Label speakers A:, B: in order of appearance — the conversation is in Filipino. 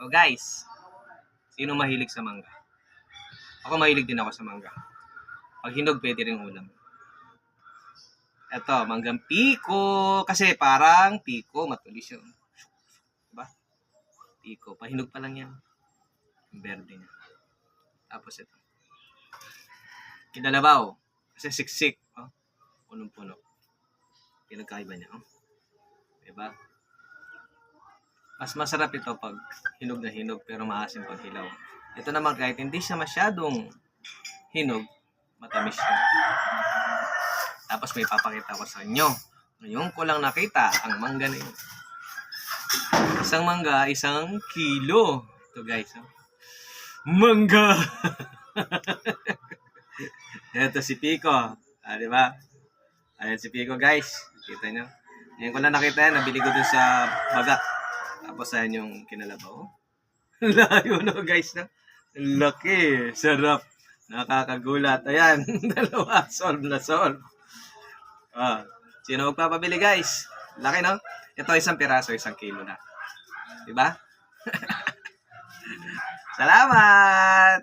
A: O guys, sino mahilig sa mangga? Ako mahilig din ako sa mangga. Pag hinog, pwede rin ulam. Eto, manggang piko. Kasi parang piko, matulis yun. Diba? Piko. Pahinog pa lang yan. Yung berde niya. Tapos ito. Kinalabaw. Kasi siksik. Oh. Punong-puno. Pinagkaiba niya. Oh. Diba? Mas masarap ito pag hinog na hinog pero maasim pag hilaw. Ito naman kahit hindi siya masyadong hinog, matamis siya. Tapos may papakita ko sa inyo. Ngayon ko lang nakita ang mangga na yun. Isang mangga, 1 kilo. Ito guys. Oh. Mangga! Ito si Pico. Diba? Ayan si Pico guys. Kita nyo. Ngayon ko lang nakita yan. Nabili ko dun sa bagat. Tapos ayan yung kinalabaw. Layo no guys. No? Laki. Sarap. Nakakagulat. Ayan. Dalawa. Solve na solve. Sino magpapabili guys? Laki no? Ito 1 piraso, 1 kilo na. Diba? Salamat!